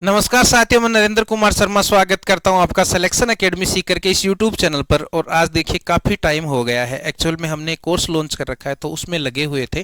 नमस्कार साथियों, मैं नरेंद्र कुमार शर्मा स्वागत करता हूं आपका सिलेक्शन एकेडमी सीकर के इस यूट्यूब चैनल पर। और आज देखिए काफ़ी टाइम हो गया है, एक्चुअल में हमने कोर्स लॉन्च कर रखा है तो उसमें लगे हुए थे।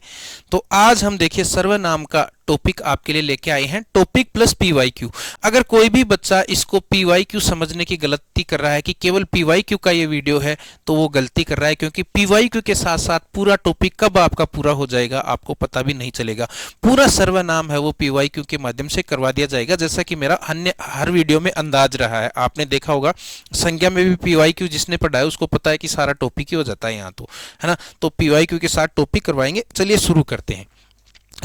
तो आज हम देखिए सर्वनाम का टॉपिक आपके लिए लेके आए हैं, टॉपिक प्लस पीवाईक्यू। अगर कोई भी बच्चा इसको पीवाईक्यू समझने की गलती कर रहा है कि केवल पीवाईक्यू का ये वीडियो है, तो वो गलती कर रहा है, क्योंकि पीवाईक्यू के साथ साथ पूरा टॉपिक कब आपका पूरा हो जाएगा आपको पता भी नहीं चलेगा। पूरा सर्वनाम है वो पीवाईक्यू के माध्यम से करवा दिया जाएगा, जैसा कि मेरा अन्य हर वीडियो में अंदाज रहा है। आपने देखा होगा संज्ञा में भी पीवाईक्यू जिसने पढ़ा है उसको पता है कि सारा टॉपिक ही हो जाता है यहाँ, तो है ना। तो पीवाईक्यू के साथ टॉपिक करवाएंगे। चलिए शुरू करते हैं।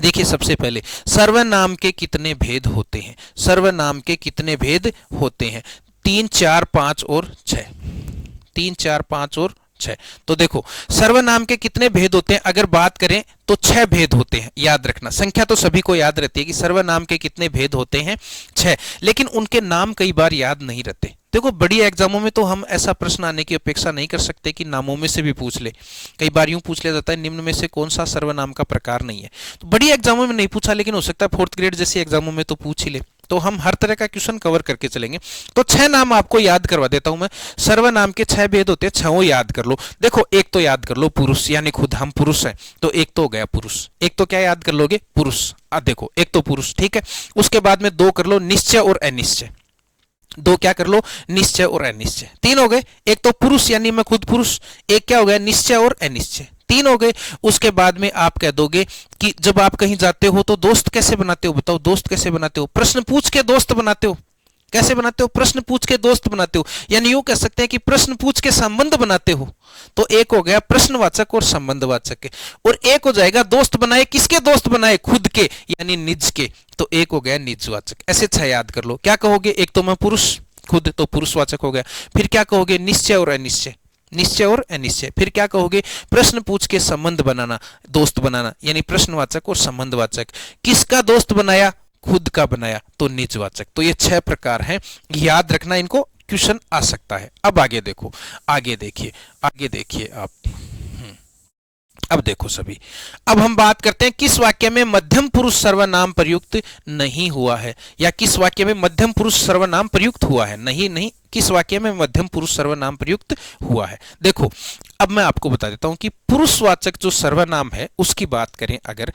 देखिए सबसे पहले सर्वनाम के कितने भेद होते हैं। सर्वनाम के कितने भेद होते हैं? 3, 4, 5 और 6। 3, 4, 5 और 6। तो देखो सर्वनाम के कितने भेद होते हैं, अगर बात करें तो 6 भेद होते हैं। याद रखना, संख्या तो सभी को याद रहती है कि सर्वनाम के कितने भेद होते हैं, 6। लेकिन उनके नाम कई बार याद नहीं रहते। देखो बड़ी एग्जामों में तो हम ऐसा प्रश्न आने की अपेक्षा नहीं कर सकते कि नामों में से भी पूछ ले। कई बार यूं पूछ लिया जाता है निम्न में से कौन सा सर्वनाम का प्रकार नहीं है। तो बड़ी एग्जामों में नहीं पूछा, लेकिन हो सकता है 4th ग्रेड जैसी एग्जामों में तो पूछ ही ले। तो हम हर तरह का क्वेश्चन कवर करके चलेंगे। तो 6 नाम आपको याद करवा देता हूं मैं। सर्वनाम के 6 भेद होते हैं, 6 याद कर लो। देखो एक तो याद कर लो पुरुष, यानी खुद हम पुरुष हैं, तो एक तो हो गया पुरुष। एक तो क्या याद कर लोगे? पुरुष। देखो एक तो पुरुष, ठीक है। उसके बाद में 2 कर लो निश्चय और अनिश्चय। 2 क्या कर लो? निश्चय और अनिश्चय। 3 हो गए। एक तो पुरुष यानी मैं खुद पुरुष। एक क्या हो गया? निश्चय और अनिश्चय। 3 हो गए। उसके बाद में आप कह दोगे कि जब आप कहीं जाते हो तो दोस्त कैसे बनाते हो? बताओ दोस्त कैसे बनाते हो? प्रश्न पूछ के दोस्त बनाते हो। कैसे बनाते हो? प्रश्न पूछ के दोस्त बनाते हो, यानी यूं कह सकते हैं कि प्रश्न पूछ के संबंध बनाते हो। तो एक हो गया प्रश्नवाचक और संबंधवाचक के, और एक हो जाएगा दोस्त बनाए। किसके दोस्त बनाए? खुद के, यानी निज के। तो एक हो गया निजवाचक। ऐसे 6 याद कर लो। क्या कहोगे? एक तो मैं पुरुष खुद, तो पुरुषवाचक हो गया। फिर क्या कहोगे? निश्चय और अनिश्चय। निश्चय और अनिश्चय। फिर क्या कहोगे? प्रश्न पूछ के संबंध बनाना, दोस्त बनाना, यानी प्रश्नवाचक और संबंधवाचक। किसका दोस्त बनाया? खुद का बनाया, तो निजवाचक। तो ये 6 प्रकार हैं, याद रखना, इनको क्वेश्चन आ सकता है। अब आगे देखो, आगे देखिए, आगे देखिए आप। अब देखो सभी, अब हम बात करते हैं किस वाक्य में मध्यम पुरुष सर्वनाम प्रयुक्त नहीं हुआ है, या किस वाक्य में मध्यम पुरुष सर्वनाम प्रयुक्त हुआ है। नहीं नहीं, किस वाक्य में मध्यम पुरुष सर्वनाम प्रयुक्त हुआ है। देखो अब मैं आपको बता देता हूं कि पुरुषवाचक जो सर्वनाम है उसकी बात करें अगर,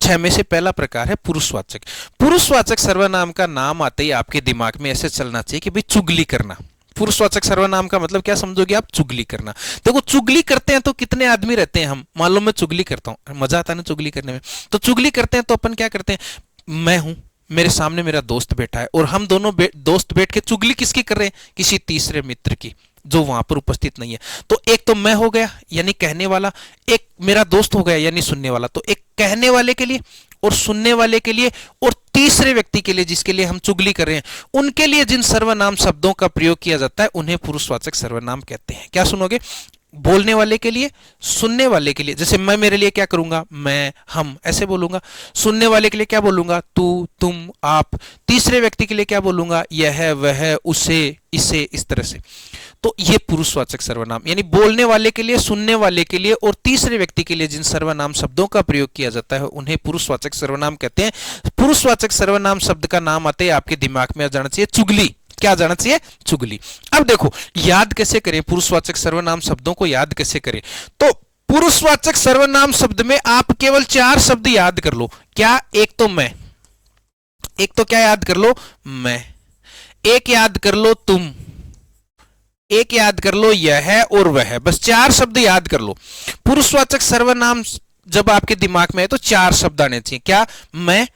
6 में से पहला प्रकार है पुरुषवाचक। पुरुषवाचक सर्वनाम का नाम आते ही आपके दिमाग में ऐसे चलना चाहिए कि भाई चुगली करना। पुरुषवाचक सर्वनाम का मतलब क्या समझोगे आप? चुगली करना। देखो चुगली करते हैं तो कितने आदमी रहते हैं हम, मान लो मैं चुगली करता हूं, मजा आता है ना चुगली करने में। तो चुगली करते हैं तो अपन क्या करते हैं? मैं हूं, मेरे सामने मेरा दोस्त बैठा है, और हम दोनों दोस्त बैठ के चुगली किसकी कर रहे हैं? किसी तीसरे मित्र की, जो वहां पर उपस्थित नहीं है। तो एक तो मैं हो गया यानी कहने वाला, एक मेरा दोस्त हो गया यानी सुनने वाला। तो एक कहने वाले के लिए और सुनने वाले के लिए और तीसरे व्यक्ति के लिए जिसके लिए हम चुगली कर रहे हैं, उनके लिए जिन सर्वनाम शब्दों का प्रयोग किया जाता है उन्हें पुरुषवाचक सर्वनाम कहते हैं। क्या सुनोगे? बोलने वाले के लिए, सुनने वाले के लिए। जैसे मैं मेरे लिए क्या करूंगा? मैं, हम, ऐसे बोलूंगा। सुनने वाले के लिए क्या बोलूंगा? तू, तुम, आप। तीसरे व्यक्ति के लिए क्या बोलूंगा? यह, वह, उसे, इसे, इस तरह से। तो ये पुरुषवाचक सर्वनाम, यानी बोलने वाले के लिए, सुनने वाले के लिए और तीसरे व्यक्ति के लिए जिन सर्वनाम शब्दों का प्रयोग किया जाता है उन्हें पुरुषवाचक सर्वनाम कहते हैं। पुरुषवाचक सर्वनाम शब्द का नाम आते ही आपके दिमाग में आ जाना चाहिए चुगली। क्या जाना चाहिए? चुगली। अब देखो याद कैसे करें पुरुषवाचक सर्वनाम शब्दों को, याद कैसे करें? तो पुरुषवाचक सर्वनाम शब्द में आप केवल 4 शब्द याद कर लो। क्या? एक तो मैं, एक तो क्या याद कर लो? मैं। एक याद कर लो तुम, एक याद कर लो यह और वह। बस 4 शब्द याद कर लो। पुरुषवाचक सर्वनाम जब आपके दिमाग में है तो 4 शब्द आने चाहिए। क्या? मैं,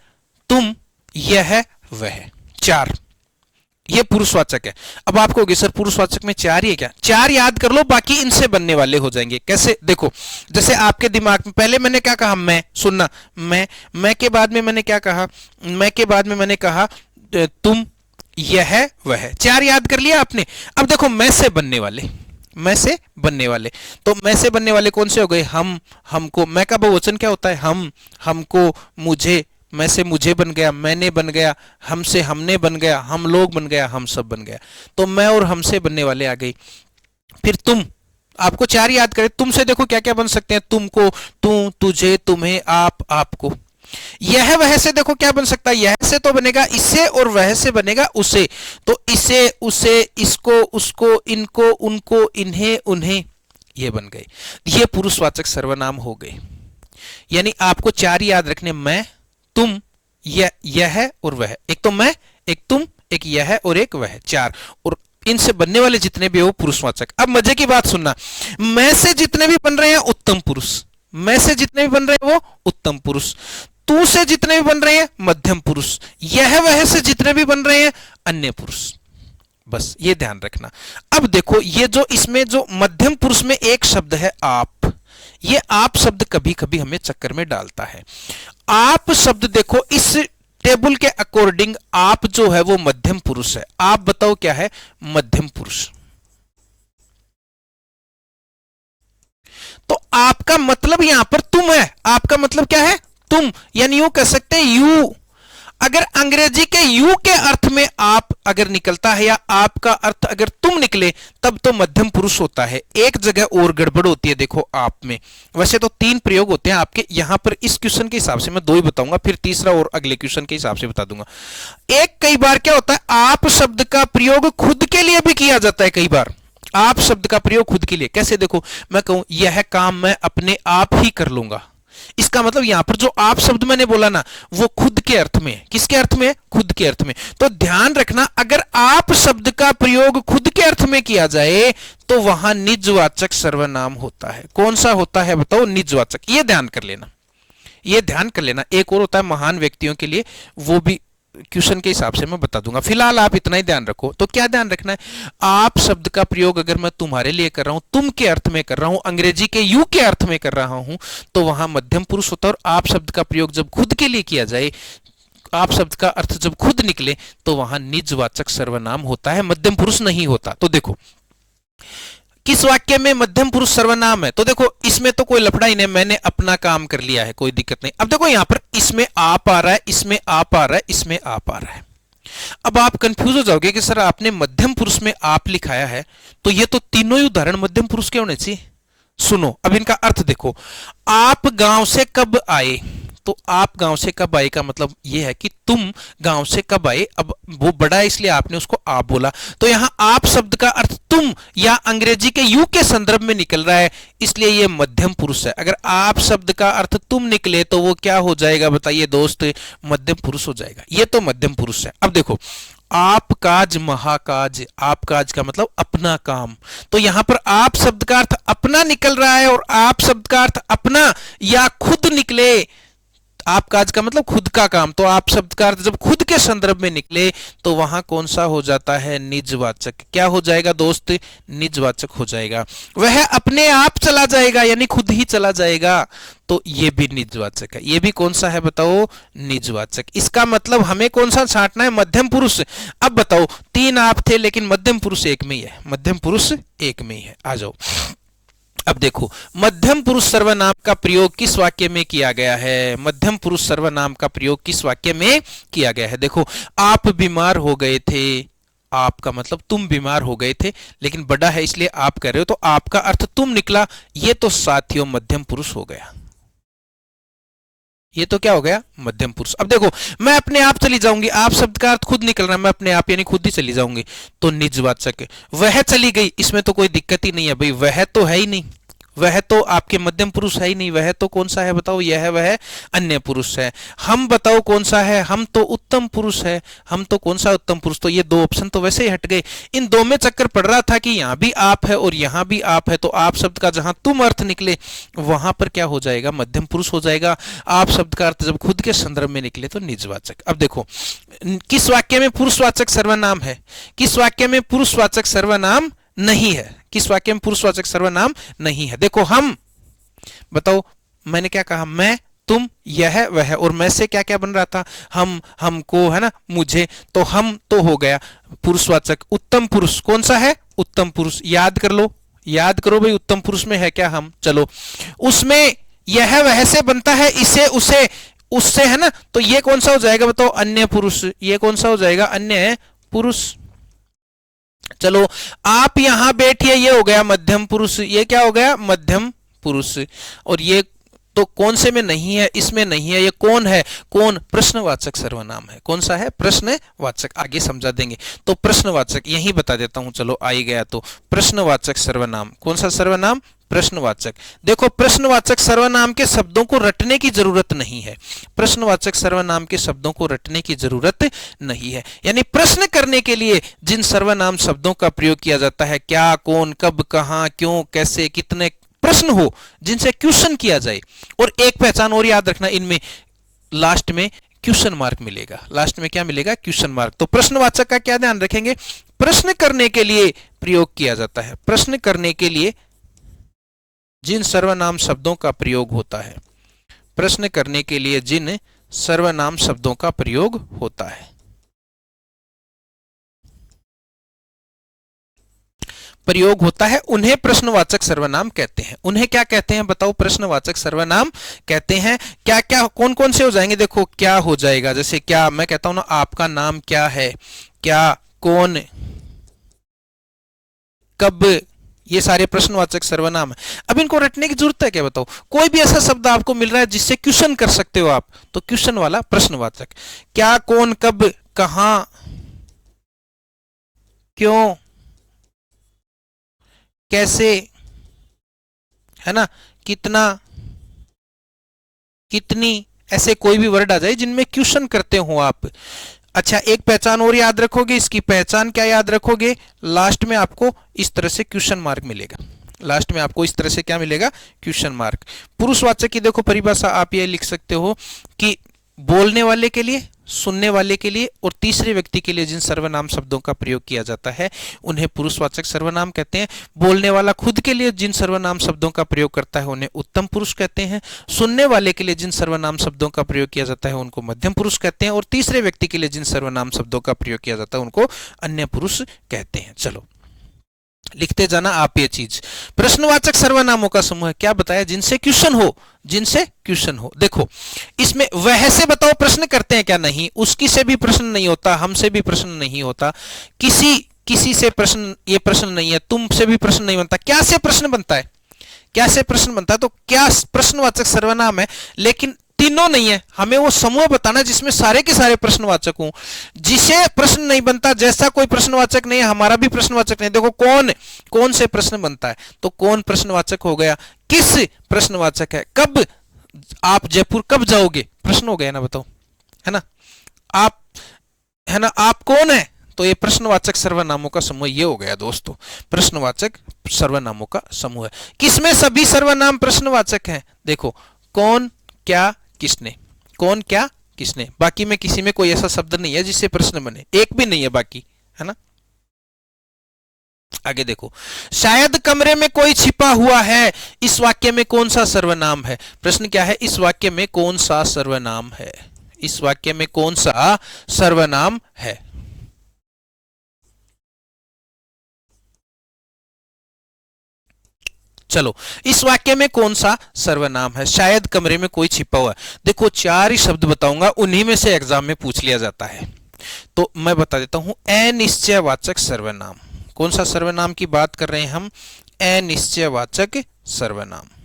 तुम, यह, वह। 4, ये पुरुषवाचक है। अब आप कहोगे सर पुरुषवाचक में 4 ही है क्या? 4 याद कर लो, बाकी इनसे बनने वाले हो जाएंगे। कैसे? देखो जैसे आपके दिमाग में पहले मैंने क्या कहा? मैं। सुनना, मैं के बाद में मैंने क्या कहा? मैं के बाद में मैंने कहा तुम, यह, वह। 4 याद कर लिया आपने। अब देखो मैं से बनने वाले, मैं से बनने वाले। तो मैं से बनने वाले कौन से हो गए? हम, हमको। मैं का बहुवचन क्या होता है? हम, हमको, मुझे। मैं से मुझे बन गया, मैंने बन गया, हमसे हमने बन गया, हम लोग बन गया, हम सब बन गया। तो मैं और हमसे बनने वाले आ गई। फिर तुम, आपको 4 याद करें। तुम से देखो क्या क्या बन सकते हैं? तुमको, तू, तुझे, तुम्हें, आप, आपको। यह वह से देखो क्या बन सकता है, यह से तो बनेगा इसे और वह से बनेगा उसे, तो इसे उसे इसको उसको इनको उनको इन्हें उन्हें ये बन गए, ये पुरुषवाचक सर्वनाम हो गए। यानी आपको चार याद रखने, मैं, तुम, यह और वह। एक तो मैं, एक तुम, एक यह और एक वह, चार, और इनसे बनने वाले जितने भी हो पुरुषवाचक। अब मजे की बात सुनना, मैं से जितने भी बन रहे हैं उत्तम पुरुष, मैं से जितने भी बन रहे हैं वो उत्तम पुरुष, तू से जितने भी बन रहे हैं मध्यम पुरुष, यह वह से जितने भी बन रहे हैं अन्य पुरुष। बस ये ध्यान रखना। अब देखो ये जो इसमें जो मध्यम पुरुष में एक शब्द है आप, ये आप शब्द कभी कभी हमें चक्कर में डालता है। आप शब्द देखो इस टेबल के अकॉर्डिंग आप जो है वो मध्यम पुरुष है। आप बताओ क्या है मध्यम पुरुष। तो आपका मतलब यहां पर तुम है, आपका मतलब क्या है तुम, यानी यूं कह सकते हैं यू। अगर अंग्रेजी के यू के अर्थ में आप अगर निकलता है या आपका अर्थ अगर तुम निकले तब तो मध्यम पुरुष होता है। एक जगह और गड़बड़ होती है देखो आप में। वैसे तो तीन प्रयोग होते हैं आपके यहां पर, इस क्वेश्चन के हिसाब से मैं दो ही बताऊंगा, फिर तीसरा और अगले क्वेश्चन के हिसाब से बता दूंगा। एक कई बार क्या होता है आप शब्द का प्रयोग खुद के लिए भी किया जाता है। कई बार आप शब्द का प्रयोग खुद के लिए कैसे, देखो मैं कहूं यह काम मैं अपने आप ही कर लूंगा, इसका मतलब यहां पर जो आप शब्द मैंने बोला ना वो खुद के अर्थ में, किसके अर्थ में, खुद के अर्थ में। तो ध्यान रखना अगर आप शब्द का प्रयोग खुद के अर्थ में किया जाए तो वहां निजवाचक सर्वनाम होता है। कौन सा होता है बताओ, निजवाचक। ये ध्यान कर लेना, ये ध्यान कर लेना। एक और होता है महान व्यक्तियों के लिए, वो भी क्वेश्चन के हिसाब से मैं बता दूंगा। फिलहाल आप इतना ही ध्यान रखो। तो क्या ध्यान रखना है, आप शब्द का प्रयोग अगर मैं तुम्हारे लिए कर रहा हूं, तुम के अर्थ में कर रहा हूं, अंग्रेजी के यू के अर्थ में कर रहा हूं, तो वहां मध्यम पुरुष होता है। और आप शब्द का प्रयोग जब खुद के लिए किया जाए, आप शब्द का अर्थ जब खुद निकले तो वहां निजवाचक सर्वनाम होता है, मध्यम पुरुष नहीं होता। तो देखो किस वाक्य में मध्यम पुरुष सर्वनाम है, तो देखो इसमें तो कोई लफड़ा ही नहीं, मैंने अपना काम कर लिया है, कोई दिक्कत नहीं। अब देखो यहां पर इसमें आप आ रहा है, इसमें आप आ रहा है, इसमें आप आ रहा है। अब आप कंफ्यूज हो जाओगे कि सर आपने मध्यम पुरुष में आप लिखाया है, तो ये तो तीनों ही उदाहरण मध्यम पुरुष के होने चाहिए। सुनो अब इनका अर्थ देखो, आप गांव से कब आए, तो आप गांव से कब आए का मतलब यह है कि तुम गांव से कब आए। अब वो बड़ा है इसलिए आपने उसको आप बोला, तो यहां आप शब्द का अर्थ तुम या अंग्रेजी के यू के संदर्भ में निकल रहा है, इसलिए यह मध्यम पुरुष है। अगर आप शब्द का अर्थ तुम निकले तो वो क्या हो जाएगा बताइए दोस्त, मध्यम पुरुष हो जाएगा। ये तो मध्यम पुरुष है। अब देखो आप काज महाकाज, आप काज का मतलब अपना काम, तो यहां पर आप शब्द का अर्थ अपना निकल रहा है और आप शब्द का अर्थ अपना या खुद निकले, आप काज का मतलब खुद का काम, तो आप शब्द का अर्थ जब खुद के संदर्भ में निकले तो वहां कौन सा हो जाता है, निजवाचक। क्या हो जाएगा दोस्त, निजवाचक हो जाएगा। वह अपने आप चला जाएगा यानी खुद ही चला जाएगा, तो ये भी निजवाचक है। ये भी कौन सा है बताओ, निजवाचक। इसका मतलब हमें कौन सा छांटना है, मध्यम पुरुष। अब बताओ तीन आप थे लेकिन मध्यम पुरुष एक में ही है, मध्यम पुरुष एक में ही है। आ जाओ अब देखो मध्यम पुरुष सर्वनाम का प्रयोग किस वाक्य में किया गया है, मध्यम पुरुष सर्वनाम का प्रयोग किस वाक्य में किया गया है। देखो आप बीमार हो गए थे, आपका मतलब तुम बीमार हो गए थे, लेकिन बड़ा है इसलिए आप कर रहे हो, तो आपका अर्थ तुम निकला, ये तो साथियों मध्यम पुरुष हो गया। ये तो क्या हो गया, मध्यम पुरुष। अब देखो मैं अपने आप चली जाऊंगी, आप शब्द का अर्थ खुद निकल रहा है, मैं अपने आप यानी खुद ही चली जाऊंगी, तो निजवाचक है। वह चली गई, इसमें तो कोई दिक्कत ही नहीं है भाई, वह तो है ही नहीं, वह तो आपके मध्यम पुरुष है ही नहीं, वह तो कौन सा है बताओ, यह वह अन्य पुरुष है। हम बताओ कौन सा है, हम तो उत्तम पुरुष है, हम तो कौन सा उत्तम पुरुष, तो ये दो ऑप्शन तो वैसे ही हट गए। इन दो में चक्कर पड़ रहा था कि यहां भी आप है और यहां भी आप है, तो आप शब्द का जहां तुम अर्थ निकले वहां पर क्या हो जाएगा, मध्यम पुरुष हो जाएगा। आप शब्द का अर्थ जब खुद के संदर्भ में निकले तो निजवाचक। अब देखो किस वाक्य में पुरुषवाचक सर्वनाम है, किस वाक्य में पुरुषवाचक सर्वनाम नहीं है, किस वाक्य में पुरुषवाचक सर्वनाम नहीं है। देखो हम बताओ, मैंने क्या कहा, मैं तुम यह वह, और मैं से क्या क्या बन रहा था, हम, हमको, है ना, मुझे, तो हम तो हो गया पुरुषवाचक। उत्तम पुरुष कौन सा है, उत्तम पुरुष, याद कर लो, याद करो भाई, उत्तम पुरुष में है क्या हम, चलो उसमें यह वह से बनता है, इसे उसे उससे, है ना, तो ये कौन सा हो जाएगा बताओ, अन्य पुरुष। ये कौन सा हो जाएगा, अन्य पुरुष। चलो आप यहां बैठिए, ये हो गया मध्यम पुरुष, ये क्या हो गया, मध्यम पुरुष। और ये तो कौन से में नहीं है, इसमें नहीं है, ये कौन है, कौन प्रश्नवाचक सर्वनाम है। कौन सा है, प्रश्नवाचक, आगे समझा देंगे। तो प्रश्नवाचक यही बता देता हूं, चलो आ ही गया। तो प्रश्नवाचक सर्वनाम, कौन सा सर्वनाम, प्रश्नवाचक। देखो प्रश्नवाचक सर्वनाम के शब्दों को रटने की जरूरत नहीं है, प्रश्नवाचक सर्वनाम के शब्दों को रटने की जरूरत नहीं है। यानी प्रश्न करने के लिए जिन सर्वनाम शब्दों का प्रयोग किया जाता है, क्या, कौन, कब, कहां, क्यों, कैसे, कितने, प्रश्न हो जिनसे क्वेश्चन किया जाए। और एक पहचान और याद रखना, इनमें लास्ट में क्वेश्चन मार्क मिलेगा, लास्ट में क्या मिलेगा, क्वेश्चन मार्क। तो प्रश्नवाचक का क्या ध्यान रखेंगे, प्रश्न करने के लिए प्रयोग किया जाता है, प्रश्न करने के लिए जिन सर्वनाम शब्दों का प्रयोग होता है, प्रश्न करने के लिए जिन सर्वनाम शब्दों का प्रयोग होता है, प्रयोग होता है, उन्हें प्रश्नवाचक सर्वनाम कहते हैं। उन्हें क्या कहते हैं बताओ, प्रश्नवाचक सर्वनाम कहते हैं। क्या क्या, कौन कौन से हो जाएंगे, देखो क्या हो जाएगा, जैसे क्या, मैं कहता हूं ना आपका नाम क्या है, क्या, कौन, कब, ये सारे प्रश्नवाचक सर्वनाम है। अब इनको रटने की जरूरत है क्या बताओ, कोई भी ऐसा शब्द आपको मिल रहा है जिससे क्वेश्चन कर सकते हो आप, तो क्वेश्चन वाला प्रश्नवाचक। क्या, कौन, कब, कहां, क्यों, कैसे, है ना, कितना, कितनी, ऐसे कोई भी वर्ड आ जाए जिनमें क्वेश्चन करते हो आप। अच्छा एक पहचान और याद रखोगे, इसकी पहचान क्या याद रखोगे, लास्ट में आपको इस तरह से क्वेश्चन मार्क मिलेगा, लास्ट में आपको इस तरह से क्या मिलेगा, क्वेश्चन मार्क। पुरुषवाचक की देखो परिभाषा आप ये लिख सकते हो कि बोलने वाले के लिए, सुनने वाले के लिए और तीसरे व्यक्ति के लिए जिन सर्वनाम शब्दों का प्रयोग किया जाता है उन्हें पुरुषवाचक सर्वनाम कहते हैं। बोलने वाला खुद के लिए जिन सर्वनाम शब्दों का प्रयोग करता है उन्हें उत्तम पुरुष कहते हैं। सुनने वाले के लिए जिन सर्वनाम शब्दों का प्रयोग किया जाता है उनको मध्यम पुरुष कहते हैं। और तीसरे व्यक्ति के लिए जिन सर्वनाम शब्दों का प्रयोग किया जाता है उनको अन्य पुरुष कहते हैं। चलो लिखते जाना आप ये चीज। प्रश्नवाचक सर्वनामों का समूह है, क्या बताया, जिनसे क्वेश्चन हो, जिनसे क्वेश्चन हो। देखो इसमें वह से बताओ प्रश्न करते हैं क्या, नहीं, उसकी से भी प्रश्न नहीं होता, हमसे भी प्रश्न नहीं होता, किसी से प्रश्न, ये प्रश्न नहीं है, तुमसे भी प्रश्न नहीं बनता। क्या से प्रश्न बनता है, क्या से प्रश्न बनता है, तो क्या प्रश्नवाचक सर्वनाम है, लेकिन तीनों नहीं है, हमें वो समूह बताना जिसमें सारे के सारे प्रश्नवाचक हों। जिसे प्रश्न नहीं बनता, जैसा कोई प्रश्नवाचक नहीं है, हमारा भी प्रश्नवाचक नहीं। देखो कौन से प्रश्न बनता है, तो कौन प्रश्नवाचक हो गया, किस प्रश्नवाचक है, कब आप जयपुर कब जाओगे, प्रश्न हो गया ना, बताओ, है ना, आप, है ना, आप कौन है, तो ये प्रश्नवाचक सर्वनामों का समूह ये हो गया दोस्तों, प्रश्नवाचक सर्वनामों का समूह है। किसमें सभी सर्वनाम प्रश्नवाचक हैं, देखो कौन, क्या, किसने, कौन, क्या, किसने, बाकी में किसी में कोई ऐसा शब्द नहीं है जिससे प्रश्न बने, एक भी नहीं है बाकी, है ना। आगे देखो, शायद कमरे में कोई छिपा हुआ है, इस वाक्य में कौन सा सर्वनाम है, प्रश्न क्या है, इस वाक्य में कौन सा सर्वनाम है, इस वाक्य में कौन सा सर्वनाम है। चलो इस वाक्य में कौन सा सर्वनाम है, शायद कमरे में कोई छिपा हुआ है। देखो 4 ही शब्द बताऊंगा, उन्हीं में से एग्जाम में पूछ लिया जाता है, तो मैं बता देता हूं। अनिश्चयवाचक सर्वनाम, कौन सा सर्वनाम की बात कर रहे हैं हम, अनिश्चयवाचक सर्वनाम।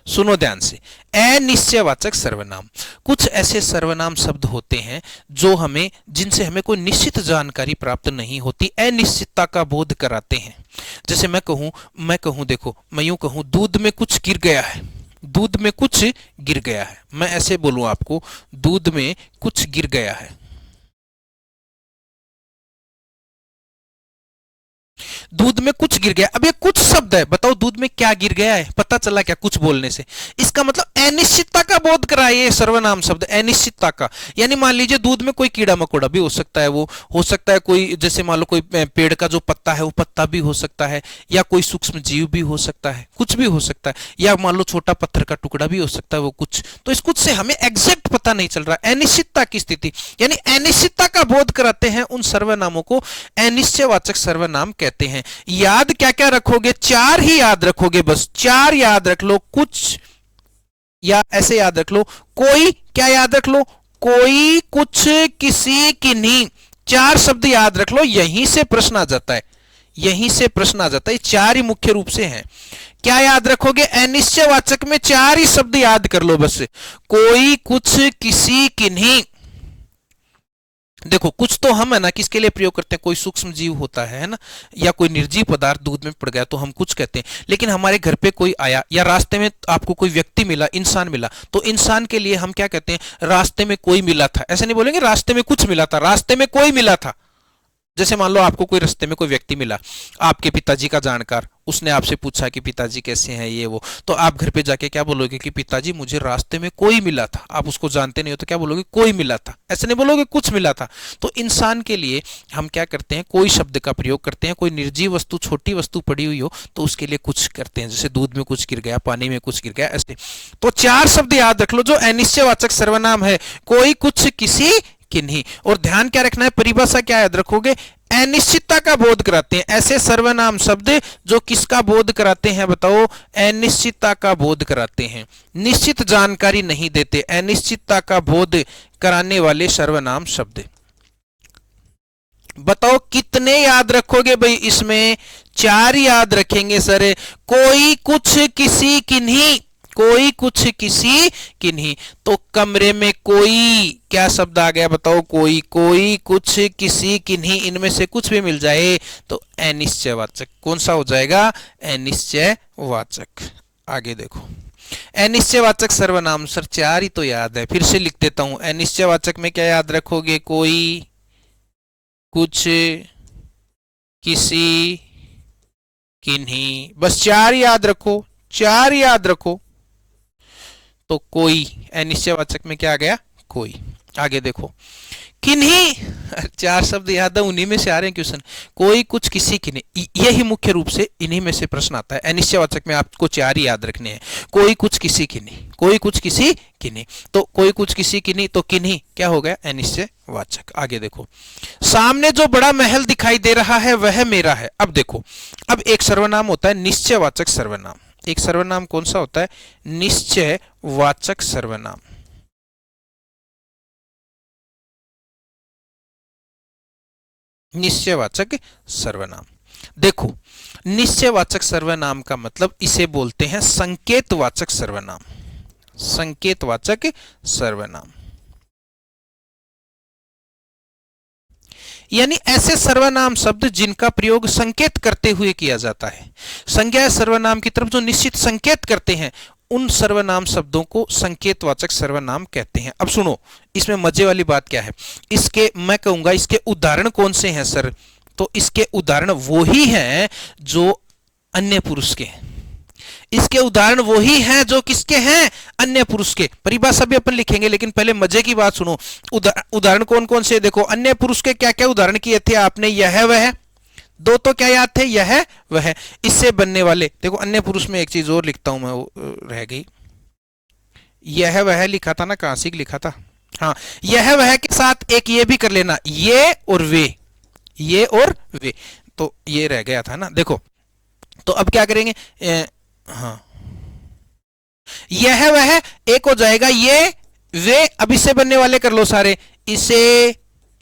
सुनो ध्यान से, अनिश्चयवाचक सर्वनाम, कुछ ऐसे सर्वनाम शब्द होते हैं जो हमें, जिनसे हमें कोई निश्चित जानकारी प्राप्त नहीं होती, अनिश्चितता का बोध कराते हैं। जैसे मैं कहूं देखो, मैं यूं कहूं दूध में कुछ गिर गया है, दूध में कुछ गिर गया है, मैं ऐसे बोलूं आपको, दूध में कुछ गिर गया है, दूध में कुछ गिर गया। अब ये कुछ शब्द है, बताओ दूध में क्या गिर गया है, पता चला क्या कुछ बोलने से, इसका मतलब अनिश्चितता का बोध कराए ये सर्वनाम शब्द, अनिश्चितता का। यानी मान लीजिए दूध में कोई कीड़ा मकोड़ा भी हो सकता है, वो हो सकता है कोई, जैसे मान लो कोई पेड़ का जो पत्ता है वो पत्ता भी हो सकता है, या कोई सूक्ष्म जीव भी हो सकता है, कुछ भी हो सकता है, या मान लो छोटा पत्थर का टुकड़ा भी हो सकता है, वो कुछ, तो इस कुछ से हमें एग्जैक्ट पता नहीं चल रहा, अनिश्चितता की स्थिति, यानी अनिश्चितता का बोध कराते हैं, उन सर्वनामों को अनिश्चयवाचक सर्वनाम कहते हैं। याद क्या क्या रखोगे, 4 ही याद रखोगे, बस 4 याद रख लो, कुछ, या ऐसे याद रख लो, कोई, क्या याद रख लो, कोई, कुछ, किसी, किन्हीं, 4 शब्द याद रख लो, यहीं से प्रश्न आ जाता है, यहीं से प्रश्न आ जाता है। चार ही मुख्य रूप से हैं। क्या याद रखोगे? अनिश्चयवाचक में चार ही शब्द याद कर लो बस। कोई, कुछ, किसी, किन्हीं। देखो कुछ तो हम है ना किसके लिए प्रयोग करते हैं, कोई सूक्ष्म जीव होता है ना, या कोई निर्जीव पदार्थ दूध में पड़ गया तो हम कुछ कहते हैं। लेकिन हमारे घर पे कोई आया या रास्ते में आपको कोई व्यक्ति मिला, इंसान मिला, तो इंसान के लिए हम क्या कहते हैं? रास्ते में कोई मिला था। ऐसे नहीं बोलेंगे रास्ते में कुछ मिला था, रास्ते में कोई मिला था। जैसे मान लो आपको कोई रास्ते में कोई व्यक्ति मिला, आपके पिताजी का जानकार, उसने आपसे पूछा कि पिताजी कैसे हैं ये वो, तो आप घर पे जाके क्या बोलोगे कि पिताजी मुझे रास्ते में कोई मिला था। आप उसको जानते नहीं हो तो क्या बोलोगे? कोई मिला था। ऐसे नहीं बोलोगे कुछ मिला था। तो इंसान के लिए हम क्या करते हैं? कोई शब्द का प्रयोग करते हैं। कोई निर्जीव वस्तु, छोटी वस्तु पड़ी हुई हो तो उसके लिए कुछ करते हैं, जैसे दूध में कुछ गिर गया, पानी में कुछ गिर गया, ऐसे। तो चार शब्द याद रख लो जो अनिश्चयवाचक सर्वनाम है। कोई, कुछ, किसी, किन्हीं। और ध्यान क्या रखना है? परिभाषा क्या याद रखोगे? अनिश्चितता का बोध कराते हैं। ऐसे सर्वनाम शब्द जो किसका बोध कराते हैं बताओ? अनिश्चितता का बोध कराते हैं। निश्चित जानकारी नहीं देते, अनिश्चितता का बोध कराने वाले सर्वनाम शब्द। बताओ कितने याद रखोगे भाई इसमें? चार याद रखेंगे सर। कोई, कुछ, किसी, किन्हीं। कोई, कुछ, किसी, किन्हीं। तो कमरे में कोई क्या शब्द आ गया बताओ? कोई। कोई, कुछ, किसी, किन्हीं, इनमें से कुछ भी मिल जाए तो अनिश्चयवाचक। कौन सा हो जाएगा? अनिश्चयवाचक। आगे देखो, अनिश्चयवाचक सर्वनाम सर चार ही तो याद है, फिर से लिख देता हूं। अनिश्चयवाचक में क्या याद रखोगे? कोई, कुछ, किसी, किन्हीं। बस चार याद रखो, चार याद रखो। तो कोई, अनिश्चयवाचक में क्या आ गया? कोई। आगे देखो, किन्हीं। चार शब्द याद है, उन्हीं में से आ रहे हैं क्वेश्चन। कोई, कुछ, किसी, किन्हीं। यही मुख्य रूप से इन्हीं में से प्रश्न आता है। अनिश्चयवाचक में आपको चार ही याद रखने हैं। कोई, कुछ, किसी, किन्हीं। कोई, कुछ, किसी, किन्हीं। तो कोई, कुछ, किसी, किन्हीं, तो किन्हीं क्या हो गया? अनिश्चयवाचक। आगे देखो, सामने जो बड़ा महल दिखाई दे रहा है वह मेरा है। अब देखो, अब एक सर्वनाम होता है निश्चयवाचक सर्वनाम। एक सर्वनाम कौन सा होता है? निश्चयवाचक सर्वनाम। निश्चयवाचक सर्वनाम। देखो, निश्चयवाचक सर्वनाम का मतलब इसे बोलते हैं संकेतवाचक सर्वनाम। संकेतवाचक सर्वनाम यानी ऐसे सर्वनाम शब्द जिनका प्रयोग संकेत करते हुए किया जाता है। संज्ञा सर्वनाम की तरफ जो निश्चित संकेत करते हैं उन सर्वनाम शब्दों को संकेतवाचक सर्वनाम कहते हैं। अब सुनो, इसमें मजे वाली बात क्या है? इसके मैं कहूंगा इसके उदाहरण कौन से हैं सर? तो इसके उदाहरण वो ही हैं जो अन्य पुरुष के हैं। इसके उदाहरण वही हैं जो किसके हैं? अन्य पुरुष के। परिभाषा भी अपन लिखेंगे, लेकिन पहले मजे की बात सुनो। उदाहरण कौन कौन से? देखो, अन्य पुरुष के क्या क्या उदाहरण किए थे आपने? यह वह। दो तो क्या याद थे? यह वह। इससे बनने वाले, देखो अन्य पुरुष में एक चीज और लिखता हूं मैं, वो रह गई। यह वह लिखा था ना, कहां से लिखा था? हाँ, यह वह के साथ एक ये भी कर लेना, ये और वे। ये और वे, तो ये रह गया था ना। देखो, तो अब क्या करेंगे? हाँ, यह वह एक हो जाएगा, ये वे। अब इससे बनने वाले कर लो सारे। इसे,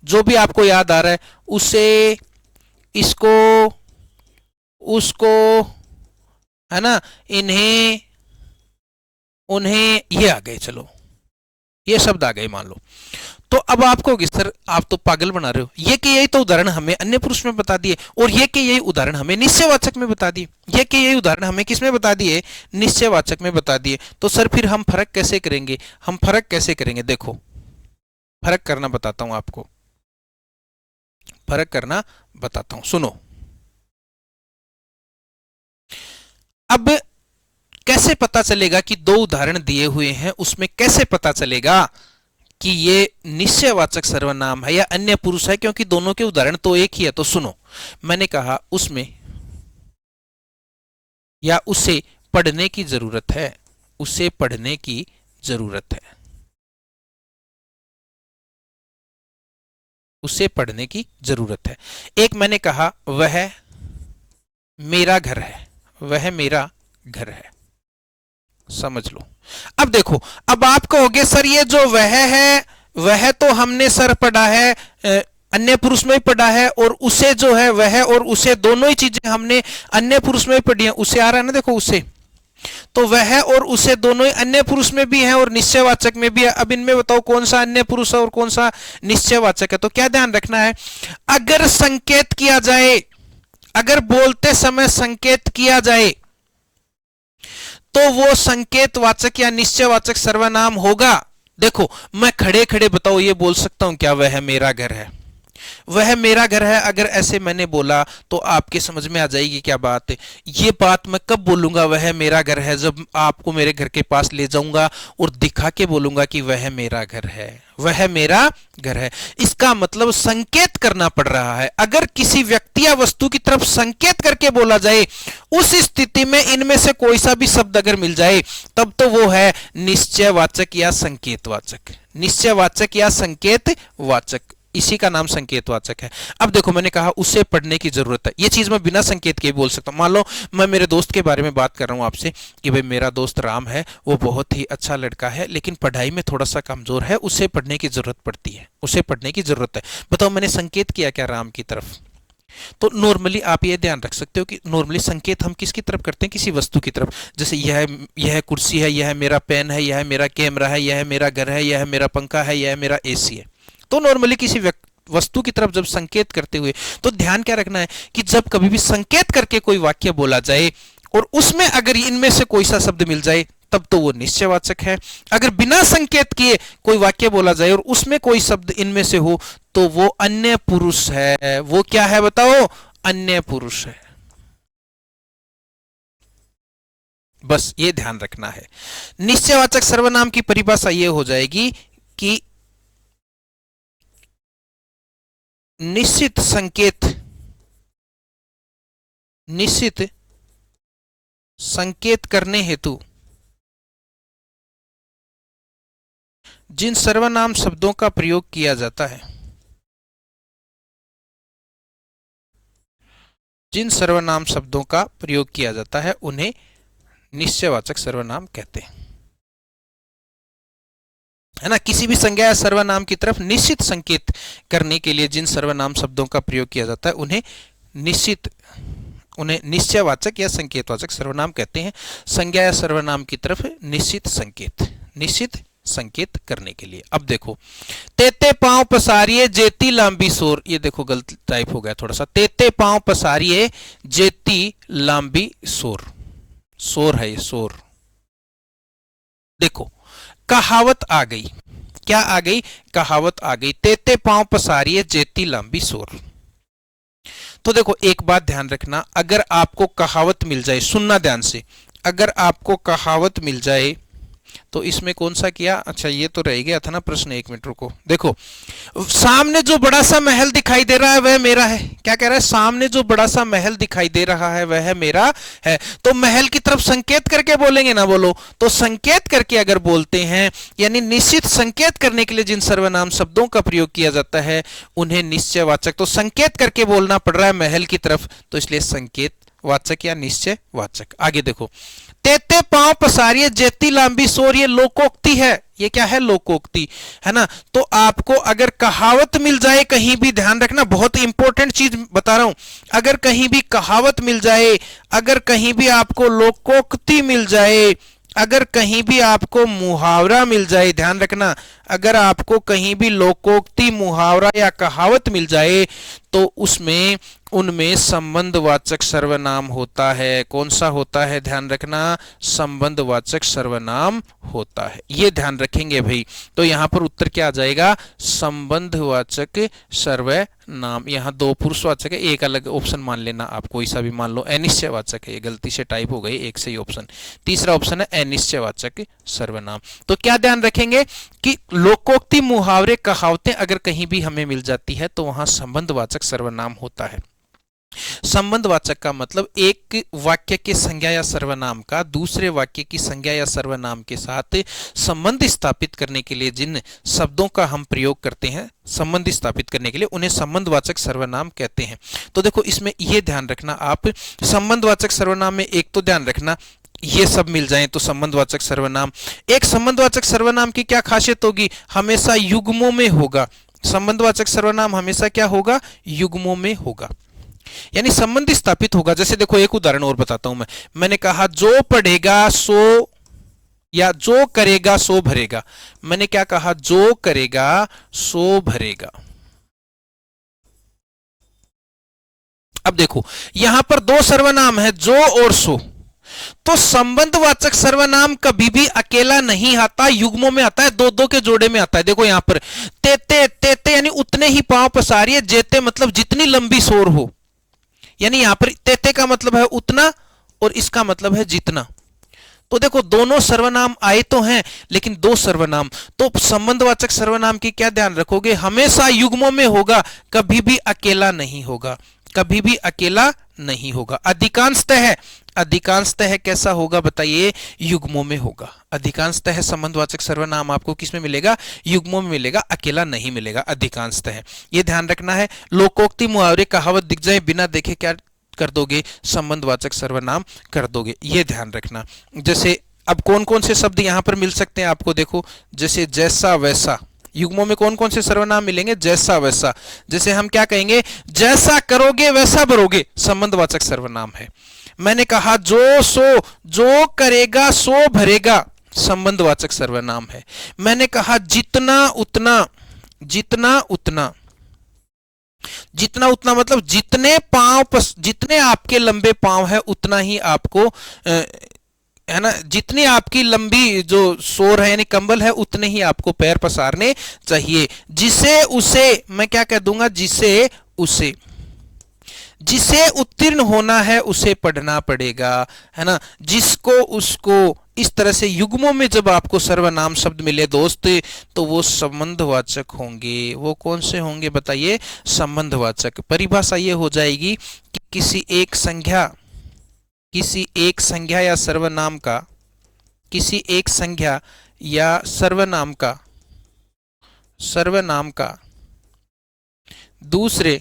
जो भी आपको याद आ रहा है, उसे, इसको, उसको, है ना, इन्हें, उन्हें, ये आ गए। चलो, ये शब्द आ गए मान लो। तो अब आपको सर आप तो पागल बना रहे हो, ये कि यही तो उदाहरण हमें अन्य पुरुष में बता दिए, और ये कि यही उदाहरण हमें निश्चयवाचक में बता दिए। ये कि यही उदाहरण हमें किस में बता दिए? निश्चयवाचक में बता दिए। तो सर फिर हम फर्क कैसे करेंगे? हम फर्क कैसे करेंगे? देखो, फर्क करना बताता हूं आपको, फर्क करना बताता हूं, सुनो। अब कैसे पता चलेगा कि दो उदाहरण दिए हुए हैं, उसमें कैसे पता चलेगा कि ये निश्चयवाचक सर्वनाम है या अन्य पुरुष है? क्योंकि दोनों के उदाहरण तो एक ही है। तो सुनो, मैंने कहा उसमें या उसे पढ़ने की जरूरत है। उसे पढ़ने की जरूरत है। उसे पढ़ने की जरूरत है। एक मैंने कहा वह मेरा घर है। वह मेरा घर है। समझ लो। अब देखो, अब आप कहोगे सर ये जो वह है, वह तो हमने सर पढ़ा है अन्य पुरुष में भी पढ़ा है, और उसे जो है वह और उसे दोनों ही चीजें हमने अन्य पुरुष में भी पढ़ी है। उसे आ रहा है ना, देखो उसे, तो वह और उसे दोनों ही अन्य पुरुष में भी है और निश्चयवाचक में भी है। अब इनमें बताओ कौन सा अन्य पुरुष है और कौन सा निश्चयवाचक है। तो क्या ध्यान रखना है, अगर संकेत किया जाए, अगर बोलते समय संकेत किया जाए, तो वो संकेतवाचक या निश्चयवाचक सर्वनाम होगा। देखो मैं खड़े खड़े बताओ ये बोल सकता हूं क्या, वह मेरा घर है, वह मेरा घर है। अगर ऐसे मैंने बोला तो आपके समझ में आ जाएगी क्या बात है। ये बात मैं कब बोलूंगा वह मेरा घर है, जब आपको मेरे घर के पास ले जाऊंगा और दिखा के बोलूंगा कि वह मेरा घर है, वह मेरा घर है। इसका मतलब संकेत करना पड़ रहा है। अगर किसी व्यक्ति या वस्तु की तरफ संकेत करके बोला जाए, उस स्थिति में इनमें से कोई सा भी शब्द अगर मिल जाए, तब तो वो है निश्चयवाचक या संकेतवाचक, निश्चयवाचक या संकेतवाचक, इसी का नाम संकेतवाचक है। अब देखो मैंने कहा उसे पढ़ने की जरूरत है, ये चीज मैं बिना संकेत के बोल सकता हूं। मान लो मैं मेरे दोस्त के बारे में बात कर रहा हूं आपसे कि भाई मेरा दोस्त राम है, वो बहुत ही अच्छा लड़का है, लेकिन पढ़ाई में थोड़ा सा कमजोर है, उसे पढ़ने की जरूरत पड़ती है, उसे पढ़ने की जरूरत है। बताओ मैंने संकेत किया क्या राम की तरफ? तो नॉर्मली आप ये ध्यान रख सकते हो कि नॉर्मली संकेत हम किसकी तरफ करते हैं, किसी वस्तु की तरफ। जैसे यह कुर्सी है, यह मेरा पेन है, यह मेरा कैमरा है, यह मेरा घर है, यह मेरा पंखा है, यह मेरा एसी है। तो नॉर्मली किसी वस्तु की तरफ जब संकेत करते हुए, तो ध्यान क्या रखना है कि जब कभी भी संकेत करके कोई वाक्य बोला जाए और उसमें अगर इनमें से कोई सा शब्द मिल जाए, तब तो वो निश्चयवाचक है। अगर बिना संकेत किए कोई वाक्य बोला जाए और उसमें कोई शब्द इनमें से हो, तो वो अन्य पुरुष है। वो क्या है बताओ? अन्य पुरुष है। बस ये ध्यान रखना है। निश्चयवाचक सर्वनाम की परिभाषा ये हो जाएगी कि निश्चित संकेत करने हेतु जिन सर्वनाम शब्दों का प्रयोग किया जाता है, जिन सर्वनाम शब्दों का प्रयोग किया जाता है उन्हें निश्चयवाचक सर्वनाम कहते हैं, है ना। किसी भी संज्ञा या सर्वनाम की तरफ निश्चित संकेत करने के लिए जिन सर्वनाम शब्दों का प्रयोग किया जाता है उन्हें निश्चयवाचक या संकेतवाचक सर्वनाम कहते हैं। संज्ञा या सर्वनाम की तरफ निश्चित संकेत करने के लिए। अब देखो, तेते पांव पसारिए जेती लांबी सोर, ये देखो गलत टाइप हो गया थोड़ा सा। तेते पांव पसारिए जेती लांबी सोर, सोर है ये, सोर। देखो कहावत आ गई, क्या आ गई? कहावत आ गई, तेते पांव पसारिए जेती लांबी सोर। तो देखो एक बात ध्यान रखना, अगर आपको कहावत मिल जाए, सुनना ध्यान से, अगर आपको कहावत मिल जाए तो इसमें कौन सा किया? अच्छा ये तो रह गया था ना प्रश्न, एक मिनट रुको। देखो सामने जो बड़ा सा महल दिखाई दे रहा है वह मेरा है। क्या कह रहा है? सामने जो बड़ा सा महल दिखाई दे रहा है वह मेरा है। तो महल की तरफ संकेत करके बोलेंगे ना, बोलो। तो संकेत करके अगर बोलते हैं, यानी निश्चित संकेत करने के लिए जिन सर्वनाम शब्दों का प्रयोग किया जाता है उन्हें निश्चयवाचक, तो संकेत करके बोलना पड़ रहा है महल की तरफ, तो इसलिए संकेत वाचक या निश्चयवाचक। आगे देखो, तेते पांव पसारिए जेती लांबी सोर, ये लोकोक्ति है। ये क्या है? लोकोक्ति, है ना। तो आपको अगर कहावत मिल जाए कहीं भी, ध्यान रखना बहुत इंपॉर्टेंट चीज बता रहा हूं, अगर कहीं भी कहावत मिल जाए, अगर कहीं भी आपको लोकोक्ति मिल जाए, अगर कहीं भी आपको मुहावरा मिल जाए, ध्यान रखना, अगर आपको कहीं भी लोकोक्ति, मुहावरा या कहावत मिल जाए, तो उसमें उनमें संबंधवाचक सर्वनाम होता है। कौन सा होता है? ध्यान रखना, संबंधवाचक सर्वनाम होता है। ये ध्यान रखेंगे भाई। तो यहां पर उत्तर क्या आ जाएगा? संबंधवाचक सर्वनाम। यहां दो पुरुषवाचक है, एक अलग ऑप्शन मान लेना आप, कोई सा भी मान लो। अनिश्चयवाचक है, गलती से टाइप हो गई, एक सही ऑप्शन। तीसरा ऑप्शन है अनिश्चयवाचक सर्वनाम। तो क्या ध्यान रखेंगे कि लोकोक्ति, मुहावरे, कहावतें अगर कहीं भी हमें मिल जाती है तो वहां संबंधवाचक सर्वनाम होता है। संबंधवाचक का मतलब एक वाक्य के संज्ञा या सर्वनाम का दूसरे वाक्य की संज्ञा या सर्वनाम के साथ संबंध स्थापित करने के लिए जिन शब्दों का हम प्रयोग करते हैं, संबंध स्थापित करने के लिए, उन्हें संबंधवाचक सर्वनाम कहते हैं। तो देखो इसमें यह ध्यान रखना आप, संबंधवाचक सर्वनाम में एक तो ध्यान रखना ये सब मिल जाएं तो संबंधवाचक सर्वनाम। एक संबंधवाचक सर्वनाम की क्या खासियत होगी? हमेशा युग्मों में होगा। संबंधवाचक सर्वनाम हमेशा क्या होगा, युग्मों में होगा, यानी संबंध स्थापित होगा। जैसे देखो एक उदाहरण और बताता हूं मैंने कहा जो पढ़ेगा सो, या जो करेगा सो भरेगा। मैंने क्या कहा, जो करेगा सो भरेगा। अब देखो यहां पर दो सर्वनाम है, जो और सो, तो संबंधवाचक सर्वनाम कभी भी अकेला नहीं आता, युग्मों में आता है, दो दो के जोड़े में आता है। देखो यहां पर तेते, तेते यानी उतने ही पांव पसारिए, जेते मतलब जितनी लंबी शोर हो, यानी यहां पर तेते का मतलब है उतना और इसका मतलब है जितना। तो देखो दोनों सर्वनाम आए तो हैं, लेकिन दो सर्वनाम, तो संबंधवाचक सर्वनाम की क्या ध्यान रखोगे, हमेशा युग्मों में होगा, कभी भी अकेला नहीं होगा, कभी भी अकेला नहीं होगा। अधिकांशतः, अधिकांशतः कैसा होगा बताइए, युग्मों में होगा। अधिकांशतः संबंधवाचक सर्वनाम आपको किस में मिलेगा, युग्मों में मिलेगा, अकेला नहीं मिलेगा अधिकांशतः। ये ध्यान रखना है। लोकोक्ति, मुहावरे, कहावत दिख जाए बिना देखे क्या कर दोगे, संबंधवाचक सर्वनाम कर दोगे, ये ध्यान रखना। जैसे अब कौन कौन से शब्द यहां पर मिल सकते हैं आपको, देखो जैसे जैसा वैसा, युग्मों में कौन कौन से सर्वनाम मिलेंगे, जैसा वैसा। जैसे हम क्या कहेंगे, जैसा करोगे वैसा भरोगे, संबंधवाचक सर्वनाम है। मैंने कहा जो सो, जो करेगा सो भरेगा, संबंधवाचक सर्वनाम है। मैंने कहा जितना उतना, जितना उतना, जितना उतना मतलब जितने पांव, जितने आपके लंबे पांव है उतना ही आपको है ना, जितनी आपकी लंबी जो शोर है यानी कंबल है उतने ही आपको पैर पसारने चाहिए। जिसे उसे, मैं क्या कह दूंगा, जिसे उसे, जिसे उत्तीर्ण होना है उसे पढ़ना पड़ेगा, है ना, जिसको उसको। इस तरह से युग्मों में जब आपको सर्वनाम शब्द मिले दोस्त, तो वो संबंधवाचक होंगे। वो कौन से होंगे बताइए, संबंधवाचक। परिभाषा ये हो जाएगी कि किसी एक संज्ञा, किसी एक संज्ञा या सर्वनाम का, किसी एक संज्ञा या सर्वनाम का, सर्वनाम का दूसरे,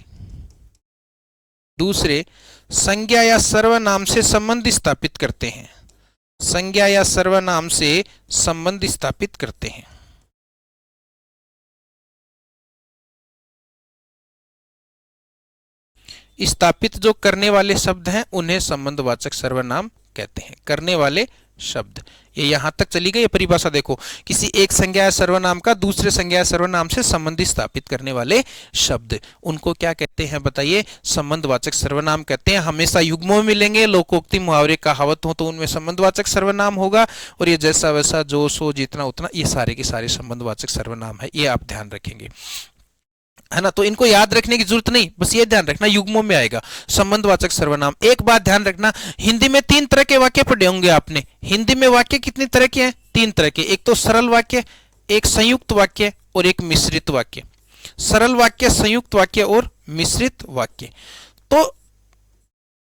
दूसरे संज्ञा या सर्वनाम से संबंध स्थापित करते हैं, संज्ञा या सर्वनाम से संबंध स्थापित करते हैं। स्थापित जो करने वाले शब्द हैं उन्हें संबंधवाचक सर्वनाम कहते हैं, करने वाले शब्द। ये यहां तक चली गई परिभाषा। देखो किसी एक संज्ञा या सर्वनाम का दूसरे संज्ञा या सर्वनाम से संबंध स्थापित करने वाले शब्द, उनको क्या कहते हैं बताइए, संबंधवाचक सर्वनाम कहते हैं। हमेशा युग्मों में मिलेंगे, लोकोक्ति, मुहावरे, कहावत हो तो उनमें संबंधवाचक सर्वनाम होगा, और ये जैसा वैसा, जो सो, जितना उतना, ये सारे के सारे संबंधवाचक सर्वनाम है। ये आप ध्यान रखेंगे, है ना। तो इनको याद रखने की जरूरत नहीं, बस ये ध्यान रखना युग्मों में आएगा संबंधवाचक सर्वनाम। एक बात ध्यान रखना, हिंदी में तीन तरह के वाक्य पढ़े होंगे आपने। हिंदी में वाक्य कितनी तरह के हैं, तीन तरह के। एक तो सरल वाक्य, एक संयुक्त वाक्य और एक मिश्रित वाक्य। सरल वाक्य, संयुक्त वाक्य और मिश्रित वाक्य। तो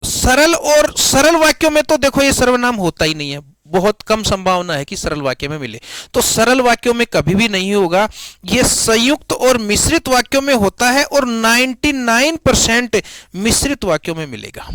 सरल वाक्यों में तो देखो ये सर्वनाम होता ही नहीं है, बहुत कम संभावना है कि सरल वाक्य में मिले, तो सरल वाक्यों में कभी भी नहीं होगा। ये संयुक्त और मिश्रित वाक्यों में होता है, और 99% मिश्रित वाक्यों में मिलेगा।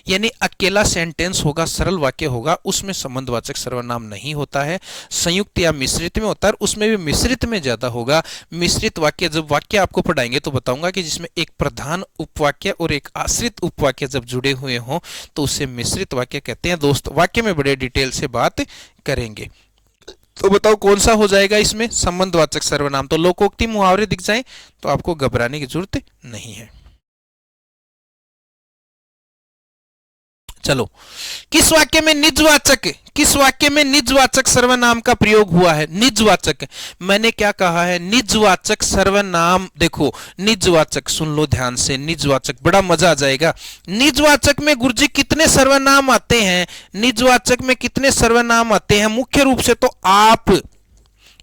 यानी अकेला सेंटेंस होगा, सरल वाक्य होगा, उसमें संबंधवाचक सर्वनाम नहीं होता है। संयुक्त या मिश्रित में होता है, उसमें भी मिश्रित में ज्यादा होगा। मिश्रित वाक्य, जब वाक्य आपको पढ़ाएंगे तो बताऊंगा कि जिसमें एक प्रधान उपवाक्य और एक आश्रित उपवाक्य जब जुड़े हुए हों तो उसे मिश्रित वाक्य कहते हैं। दोस्त वाक्य में बड़े डिटेल से बात करेंगे। तो बताओ कौन सा हो जाएगा इसमें संबंधवाचक सर्वनाम। तो लोकोक्ति, मुहावरे दिख जाए तो आपको घबराने की जरूरत नहीं है। चलो, किस वाक्य में निजवाचक, किस वाक्य में निजवाचक सर्वनाम का प्रयोग हुआ है। निजवाचक, मैंने क्या कहा है, निजवाचक सर्वनाम। देखो निजवाचक, सुन लो ध्यान से, निजवाचक बड़ा मजा आ जाएगा। निजवाचक में गुरुजी कितने सर्वनाम आते हैं, निजवाचक में कितने सर्वनाम आते हैं। मुख्य रूप से तो आप,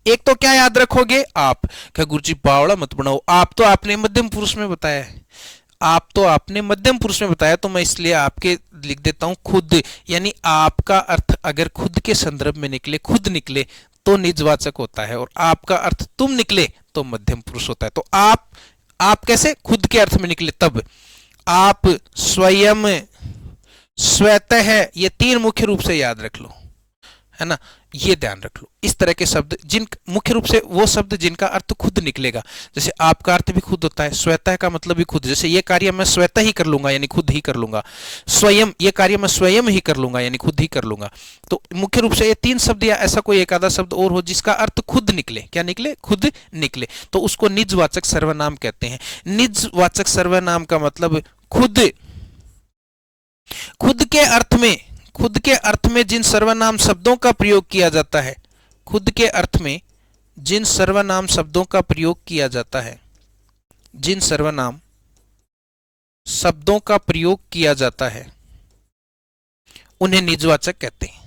एक तो क्या याद रखोगे, आप। क्या गुरुजी बावड़ा मत बनाओ, आप तो आपने मध्यम पुरुष में बताया है, आप तो आपने मध्यम पुरुष में बताया, तो मैं इसलिए आपके लिख देता हूं खुद। यानी आपका अर्थ अगर खुद के संदर्भ में निकले, खुद निकले तो निजवाचक होता है, और आपका अर्थ तुम निकले तो मध्यम पुरुष होता है। तो आप कैसे खुद के अर्थ में निकले तब। आप, स्वयं, स्वतः, ये तीन मुख्य रूप से याद रख लो, है ना, ये ध्यान रख लो। इस तरह के शब्द जिन मुख्य रूप से वो शब्द जिनका अर्थ खुद निकलेगा, जैसे आपका अर्थ भी खुद होता है, स्वतः का मतलब भी खुद, जैसे ये कार्य मैं स्वतः ही कर लूंगा यानी खुद ही कर लूंगा, स्वयं ये कार्य मैं स्वयं ही कर लूंगा यानी खुद ही कर लूंगा। तो मुख्य रूप से ये तीन शब्द या ऐसा कोई एक आधा शब्द और हो जिसका अर्थ खुद निकले, क्या निकले, खुद निकले, तो उसको निजवाचक सर्वनाम कहते हैं। निजवाचक सर्वनाम का मतलब खुद, खुद के अर्थ में, खुद के अर्थ में जिन सर्वनाम शब्दों का प्रयोग किया जाता है, खुद के अर्थ में जिन सर्वनाम शब्दों का प्रयोग किया जाता है, जिन सर्वनाम शब्दों का प्रयोग किया जाता है उन्हें निजवाचक कहते हैं।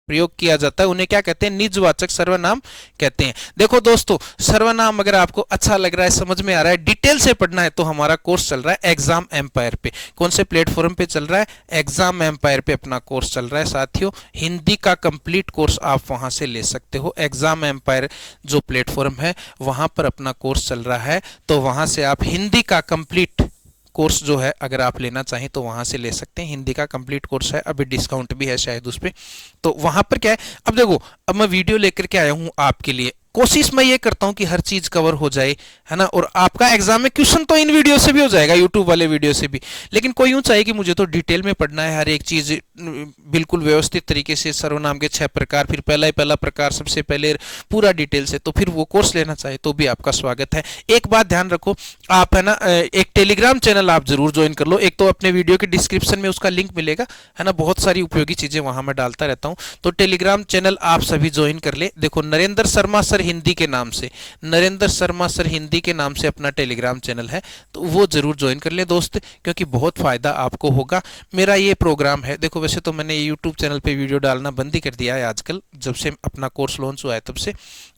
प्रयोग किया जाता है उन्हें क्या कहते हैं, निजवाचक सर्वनाम कहते हैं। देखो दोस्तों, सर्वनाम अगर आपको अच्छा लग रहा है, समझ में आ रहा है, डिटेल से पढ़ना है, तो हमारा कोर्स चल रहा है एग्जाम एम्पायर पे। कौन से प्लेटफॉर्म पे चल रहा है, एग्जाम एम्पायर पे अपना कोर्स चल रहा है साथियों। हिंदी का कंप्लीट कोर्स आप वहां से ले सकते हो। एग्जाम एम्पायर जो प्लेटफॉर्म है वहां पर अपना कोर्स चल रहा है, तो वहां से आप हिंदी का कंप्लीट कोर्स जो है अगर आप लेना चाहें तो वहां से ले सकते हैं। हिंदी का कंप्लीट कोर्स है, अभी डिस्काउंट भी है शायद उस पर। तो वहां पर क्या है, अब देखो, अब मैं वीडियो लेकर के आया हूं आपके लिए, कोशिश मैं ये करता हूं कि हर चीज कवर हो जाए, है ना, और आपका एग्जाम में क्वेश्चन तो इन वीडियो से भी हो जाएगा, यूट्यूब वाले वीडियो से भी, लेकिन कोई यूं चाहे कि मुझे तो डिटेल में पढ़ना है, हर एक चीज बिल्कुल व्यवस्थित तरीके से, सर्वनाम के 6 प्रकार, फिर पहला ही पहला प्रकार सबसे पहले पूरा डिटेल से, तो फिर वो कोर्स लेना चाहे तो भी आपका स्वागत है। एक बात ध्यान रखो आप, है ना, एक टेलीग्राम चैनल आप जरूर ज्वाइन कर लो। एक तो अपने वीडियो के डिस्क्रिप्शन में उसका लिंक मिलेगा, है ना, बहुत सारी उपयोगी चीजें वहां मैं डालता रहता हूं, तो टेलीग्राम चैनल आप सभी ज्वाइन कर ले। देखो, नरेंद्र शर्मा सर हिंदी के नाम से, नरेंद्र शर्मा सर हिंदी के नाम से अपना टेलीग्राम चैनल है, तो वो जरूर ज्वाइन कर ले दोस्त, क्योंकि बहुत फायदा आपको होगा। मेरा ये प्रोग्राम है, देखो वैसे तो मैंने यूट्यूब चैनल पे वीडियो डालना बंद ही कर दिया है आजकल, जब से अपना कोर्स लॉन्च हुआ है तब से,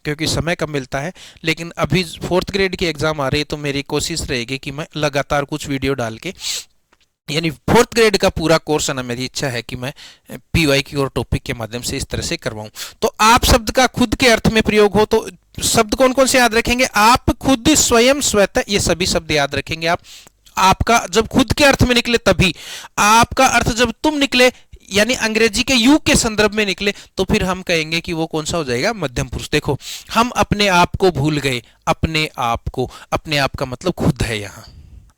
क्योंकि समय कम मिलता है, लेकिन अभी 4th ग्रेड की एग्जाम आ रही है, तो मेरी कोशिश रहेगी कि मैं लगातार कुछ वीडियो डाल के, यानी 4th ग्रेड का पूरा कोर्स है ना, मेरी इच्छा है कि मैं PYQ और टॉपिक के माध्यम से इस तरह से करवाऊं। तो आप शब्द का खुद के अर्थ में प्रयोग हो तो शब्द कौन कौन से याद रखेंगे आप, खुद, स्वयं, स्वतः, ये सभी शब्द याद रखेंगे आप। आपका जब खुद के अर्थ में निकले तभी, आपका अर्थ जब तुम निकले यानी अंग्रेजी के यू के संदर्भ में निकले, तो फिर हम कहेंगे कि वो कौन सा हो जाएगा, मध्यम पुरुष। देखो, हम अपने आप को भूल गए, अपने आप को, अपने आप का मतलब खुद है यहां,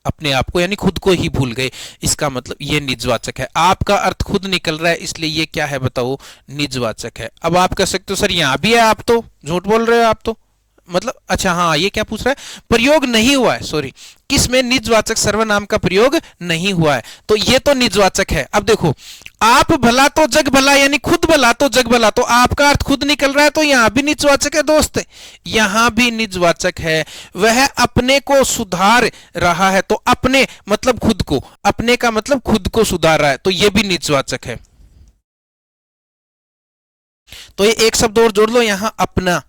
अपने आप को यानी खुद को ही भूल गए, इसका मतलब ये निजवाचक है। आपका अर्थ खुद निकल रहा है, इसलिए ये क्या है बताओ, निजवाचक है। अब आप कह सकते हो सर यहां भी है, आप तो झूठ बोल रहे हो, आप तो मतलब, अच्छा हाँ, ये क्या पूछ रहा है, प्रयोग नहीं हुआ है, सॉरी, किसमें, निजवाचक सर्वनाम का प्रयोग नहीं हुआ है, तो ये तो निजवाचक है। अब देखो, आप भला तो जग भला यानी खुद भला तो जग भला, तो आपका अर्थ खुद निकल रहा है, तो यहां भी निजवाचक है दोस्त, यहां भी निजवाचक है। वह अपने को सुधार रहा है, तो अपने मतलब खुद को, अपने का मतलब खुद को सुधार रहा है, तो ये भी निजवाचक है। तो ये एक शब्द और जोड़ लो यहां, अपना,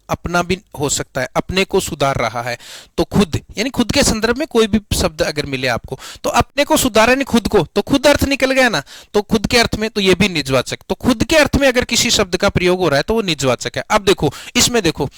अपना भी हो सकता है, अपने को सुधार रहा है, तो खुद यानी खुद के संदर्भ में कोई भी शब्द अगर मिले आपको, तो अपने को सुधार यानी खुद को, तो खुद अर्थ निकल गया ना, तो खुद के अर्थ में तो ये भी निजवाचक, तो खुद के अर्थ में अगर किसी शब्द का प्रयोग हो रहा है तो वो निजवाचक है। अब देखो, इसमें देखो,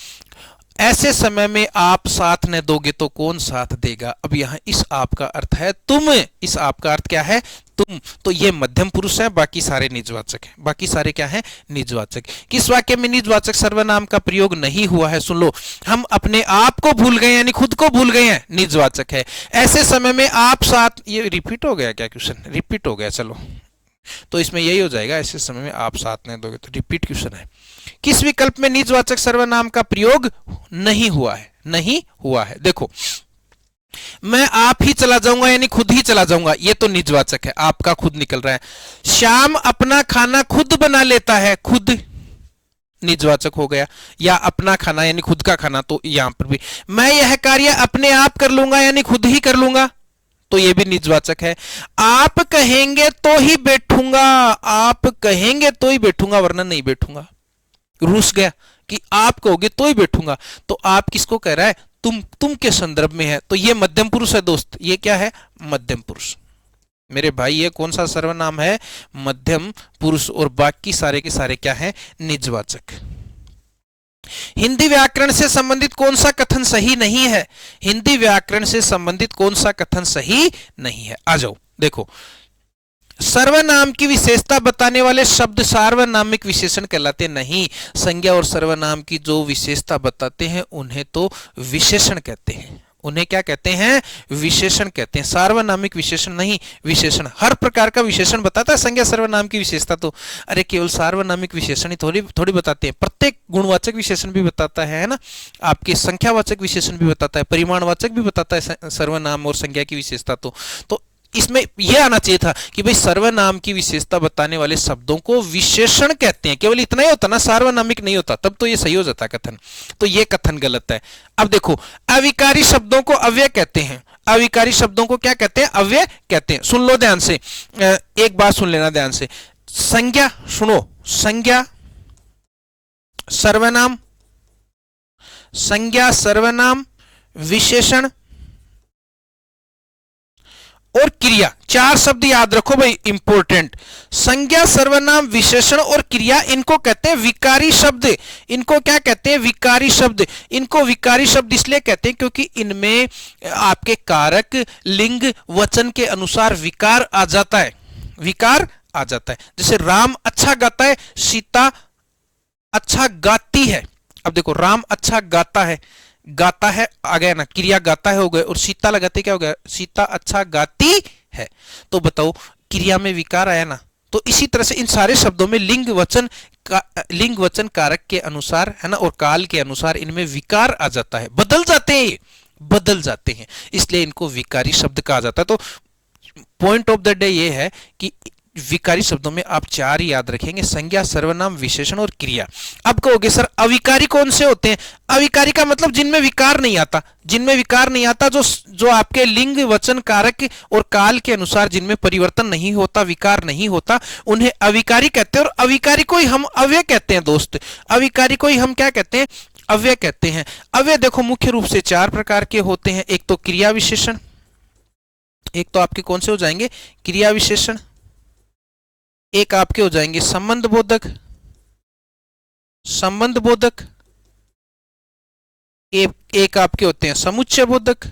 ऐसे समय में आप साथ न दोगे तो कौन साथ देगा, अब यहां इस आप का अर्थ है तुम, इस आप का अर्थ क्या है, तुम, तो ये मध्यम पुरुष है, बाकी सारे निजवाचक हैं, बाकी सारे क्या हैं, निजवाचक। किस वाक्य में निजवाचक सर्वनाम का प्रयोग नहीं हुआ है, सुन लो, हम अपने आप को भूल गए यानी खुद को भूल गए हैं, निजवाचक है। ऐसे समय में आप साथ, ये रिपीट हो गया क्या क्वेश्चन, रिपीट हो गया, चलो तो इसमें यही हो जाएगा, ऐसे समय में आप साथ नहीं दोगे, तो रिपीट क्वेश्चन है। किस विकल्प में निजवाचक सर्वनाम का प्रयोग नहीं हुआ है, नहीं हुआ है, देखो, मैं आप ही चला जाऊंगा यानी खुद ही चला जाऊंगा, ये तो निजवाचक है, आपका खुद निकल रहा है। श्याम अपना खाना खुद बना लेता है, खुद निजवाचक हो गया, या अपना खाना यानी खुद का खाना, तो यहां पर भी मैं यह कार्य अपने आप कर लूंगा यानी खुद ही कर लूंगा, तो ये भी निजवाचक है। आप कहेंगे तो ही बैठूंगा, आप कहेंगे तो ही बैठूंगा वरना नहीं बैठूंगा, रूस गया कि आप कहोगे तो ही बैठूंगा, तो आप किसको कह रहा है, तुम के संदर्भ में है, तो ये मध्यम पुरुष है दोस्त, ये क्या है, मध्यम पुरुष मेरे भाई, ये कौन सा सर्वनाम है, मध्यम पुरुष, और बाकी सारे के सारे क्या है, निजवाचक। हिंदी व्याकरण से संबंधित कौन सा कथन सही नहीं है, हिंदी व्याकरण से संबंधित कौन सा कथन सही नहीं है, आ जाओ देखो, सर्वनाम की विशेषता बताने वाले शब्द सार्वनामिक विशेषण कहलाते नहीं। संज्ञा और सर्वनाम की जो विशेषता बताते हैं उन्हें तो विशेषण कहते हैं। उन्हें क्या कहते हैं? विशेषण कहते हैं। सार्वनामिक विशेषण नहीं, विशेषण। हर प्रकार का विशेषण बताता है संज्ञा सर्वनाम की विशेषता तो। अरे केवल सार्वनामिक विशेषण ही थोड़ी थोड़ी बताते हैं, प्रत्येक गुणवाचक विशेषण भी बताता है ना, आपके संख्यावाचक विशेषण भी बताता है, परिमाणवाचक भी बताता है सर्वनाम और संज्ञा की विशेषता तो इसमें यह आना चाहिए था कि भाई सर्वनाम की विशेषता बताने वाले शब्दों को विशेषण कहते हैं। केवल इतना ही होता ना, सार्वनामिक नहीं होता, तब तो ये सही हो जाता कथन। तो ये कथन गलत है। अब देखो, अविकारी शब्दों को अव्यय कहते हैं। अविकारी शब्दों को क्या कहते हैं? अव्यय कहते हैं। सुन लो ध्यान से, एक बात सुन लेना ध्यान से। संज्ञा, सुनो, संज्ञा सर्वनाम, संज्ञा सर्वनाम, विशेषण और क्रिया, चार शब्द याद रखो भाई, इंपॉर्टेंट। संज्ञा सर्वनाम विशेषण और क्रिया, इनको कहते हैं विकारी शब्द। इनको क्या कहते हैं? विकारी शब्द। इनको विकारी शब्द इसलिए कहते हैं क्योंकि इनमें आपके कारक, लिंग, वचन के अनुसार विकार आ जाता है। विकार आ जाता है। जैसे राम अच्छा गाता है, सीता अच्छा गाती है। अब देखो, राम अच्छा गाता है, गाता है आ गया ना, क्रिया गाता है हो गए, और सीता लगाते क्या हो गया? सीता अच्छा गाती है। तो बताओ, क्रिया में विकार आया ना। तो इसी तरह से इन सारे शब्दों में लिंग वचन कारक के अनुसार है ना, और काल के अनुसार इनमें विकार आ जाता है, बदल जाते हैं, बदल जाते हैं, इसलिए इनको विकारी शब्द कहा जाता है। तो पॉइंट ऑफ द डे ये है कि विकारी शब्दों में आप चार ही याद रखेंगे, संज्ञा सर्वनाम विशेषण और क्रिया। अब कहोगे सर अविकारी कौन से होते हैं? अविकारी का मतलब जिनमें विकार नहीं आता, जिनमें विकार नहीं आता, जो आपके लिंग वचन कारक और काल के अनुसार जिनमें परिवर्तन नहीं होता, विकार नहीं होता, उन्हें अविकारी कहते हैं। और अविकारी को ही हम अव्यय कहते हैं दोस्त। अविकारी को ही हम क्या कहते हैं? अव्यय कहते हैं। अव्यय देखो मुख्य रूप से चार प्रकार के होते हैं। एक तो क्रिया विशेषण, एक तो आपके कौन से हो जाएंगे? क्रिया विशेषण। एक आपके हो जाएंगे संबंध बोधक, संबंध बोधक। एक आपके होते हैं समुच्चय बोधक।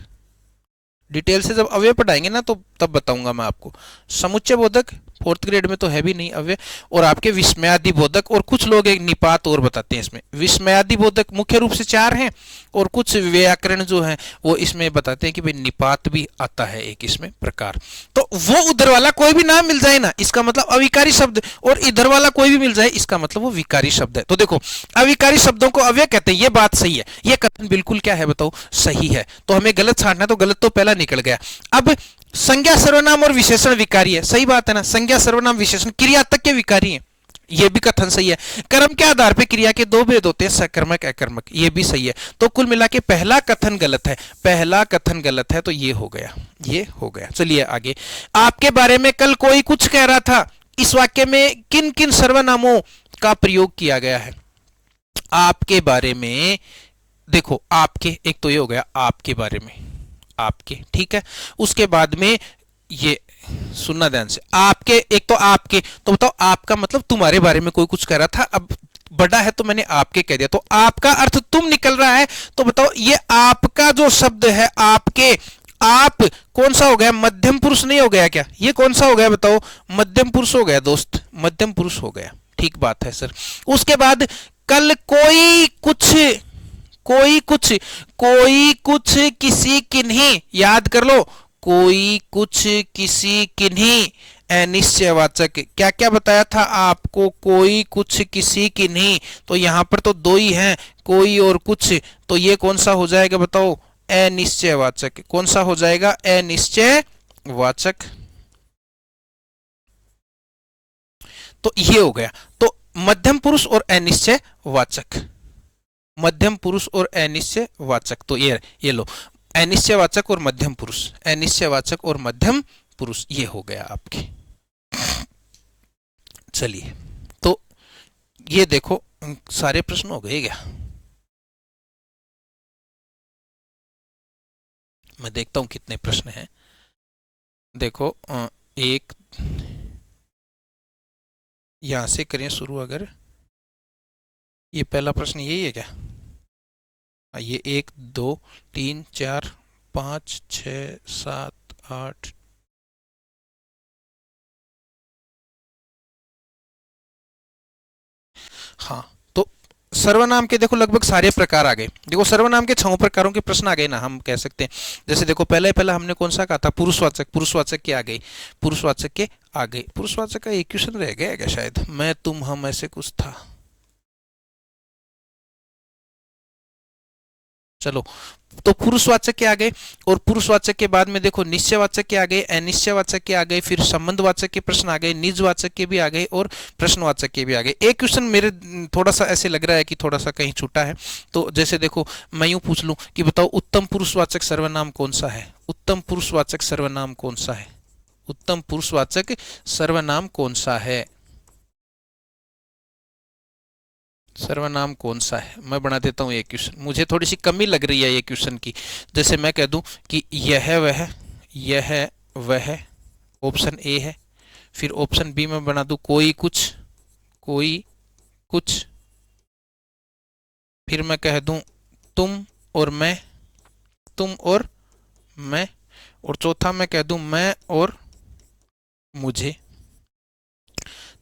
डिटेल से जब अव्यय पढ़ाएंगे ना तो तब बताऊंगा मैं आपको। समुच्चय बोधक फोर्थ ग्रेड में तो है भी नहीं अव्यय। और आपके विस्मयादि बोधक, और कुछ लोग एक निपात और बताते हैं इसमें। विस्मयादि बोधक मुख्य रूप से चार हैं, और कुछ व्याकरण जो है वो इसमें बताते हैं कि भाई निपात भी आता है एक इसमें प्रकार। तो वो उधर वाला कोई भी नाम मिल जाए ना, इसका मतलब अविकारी शब्द, और इधर वाला कोई भी मिल जाए इसका मतलब वो विकारी शब्द है। तो देखो, अविकारी शब्दों को अव्यय कहते हैं, ये बात सही है। ये कथन बिल्कुल क्या है बताओ? सही है। तो हमें गलत छांटना, तो गलत तो पहला निकल गया। अब संज्ञा सर्वनाम और विशेषण विकारी है, सही बात है ना। संज्ञा सर्वनाम विशेषण क्रिया तक के विकारी है, ये भी कथन सही है। कर्म के आधार पे क्रिया के दो भेद होते हैं, सकर्मक अकर्मक, ये भी सही है। तो कुल मिला के पहला कथन गलत है, पहला कथन गलत है, तो ये हो गया, ये हो गया। चलिए आगे। आपके बारे में कल कोई कुछ कह रहा था, इस वाक्य में किन किन सर्वनामों का प्रयोग किया गया है? आपके बारे में देखो, आपके, एक तो ये हो गया आपके बारे में, आपके, ठीक है। उसके बाद में ये सुनना ध्यान से, आपके, एक तो आपके, तो बताओ आपका मतलब तुम्हारे बारे में कोई कुछ कह रहा था, अब बड़ा है तो मैंने आपके कह दिया, तो आपका अर्थ तुम निकल रहा है। तो बताओ ये आपका जो शब्द है, आपके, आप कौन सा हो गया? मध्यम पुरुष नहीं हो गया क्या? ये कौन सा हो गया बताओ? मध्यम पुरुष हो गया दोस्त, मध्यम पुरुष हो गया। ठीक बात है सर। उसके बाद कल कोई कुछ, कोई कुछ, कोई कुछ किसी किन्हीं, याद कर लो, कोई कुछ किसी किन्हीं, अनिश्चयवाचक। क्या क्या बताया था आपको? कोई कुछ किसी किन्हीं, तो यहां पर तो दो ही हैं, कोई और कुछ, तो ये कौन सा हो जाएगा बताओ? अनिश्चयवाचक। कौन सा हो जाएगा? अनिश्चयवाचक। तो ये हो गया। तो मध्यम पुरुष और अनिश्चयवाचक, मध्यम पुरुष और अनिश्चयवाचक, तो ये लो, अनिश्चयवाचक और मध्यम पुरुष, अनिश्चयवाचक और मध्यम पुरुष, ये हो गया आपके। चलिए, तो ये देखो सारे प्रश्न हो गए क्या? मैं देखता हूं कितने प्रश्न हैं। देखो, एक, यहां से करें शुरू। अगर ये पहला प्रश्न यही है क्या? ये 1 2 3 4 5 6 7 8 हाँ, तो सर्वनाम के देखो लगभग सारे प्रकार आ गए। देखो सर्वनाम के 6 प्रकारों के प्रश्न आ गए ना, हम कह सकते हैं। जैसे देखो पहला हमने कौन सा कहा था, पुरुषवाचक। पुरुषवाचक के आ गए, पुरुषवाचक के आ गए। पुरुषवाचक का एक क्वेश्चन रह गया क्या शायद, मैं तुम हम ऐसे कुछ था। चलो, तो पुरुषवाचक के आ गए। और पुरुषवाचक के बाद में देखो निश्चयवाचक के आ गए, अनिश्चयवाचक के आ गए, फिर संबंधवाचक के प्रश्न आ गए, निजवाचक के भी आ गए और प्रश्नवाचक के भी आ गए। एक क्वेश्चन मेरे थोड़ा सा ऐसे लग रहा है कि थोड़ा सा कहीं छूटा है। तो जैसे देखो मैं यूं पूछ लूं कि बताओ उत्तम पुरुषवाचक सर्वनाम कौन सा है। उत्तम पुरुषवाचक सर्वनाम कौन सा है। उत्तम पुरुषवाचक सर्वनाम कौन सा है। सर्वनाम कौन सा है, मैं बना देता हूँ ये क्वेश्चन। मुझे थोड़ी सी कमी लग रही है ये क्वेश्चन की। जैसे मैं कह दूं कि यह वह, ऑप्शन ए है। फिर ऑप्शन बी में बना दूं कोई कुछ। फिर मैं कह दूं तुम और मैं, तुम और मैं। और चौथा मैं कह दूं मैं और मुझे।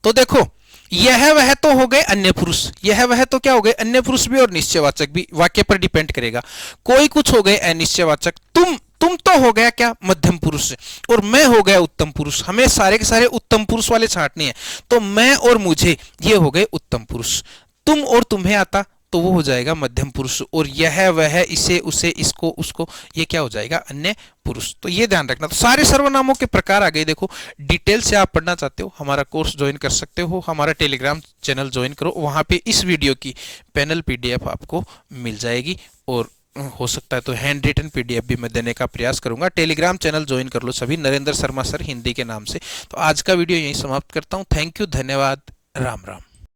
तो देखो यह वह तो हो गए अन्य पुरुष, यह वह तो क्या हो गए अन्य पुरुष भी और निश्चयवाचक भी, वाक्य पर डिपेंड करेगा। कोई कुछ हो गए अनिश्चयवाचक। तुम तो हो गया क्या मध्यम पुरुष, और मैं हो गया उत्तम पुरुष। हमें सारे के सारे उत्तम पुरुष वाले छांटने हैं। तो मैं और मुझे ये हो गए उत्तम पुरुष। तुम और तुम्हें आता तो वो हो जाएगा मध्यम पुरुष। और यह वह इसे उसे इसको उसको ये क्या हो जाएगा अन्य पुरुष। तो ये ध्यान रखना। तो सारे सर्वनामों के प्रकार आ गए। देखो डिटेल से आप पढ़ना चाहते हो हमारा कोर्स ज्वाइन कर सकते हो, हमारा टेलीग्राम चैनल ज्वाइन करो, वहां पे इस वीडियो की पैनल पीडीएफ आपको मिल जाएगी। और हो सकता है तो हैंड रिटन पीडीएफ भी मैं देने का प्रयास करूंगा। टेलीग्राम चैनल ज्वाइन कर लो सभी, नरेंद्र शर्मा सर हिंदी के नाम से। तो आज का वीडियो यहीं समाप्त करता हूं। थैंक यू, धन्यवाद, राम राम।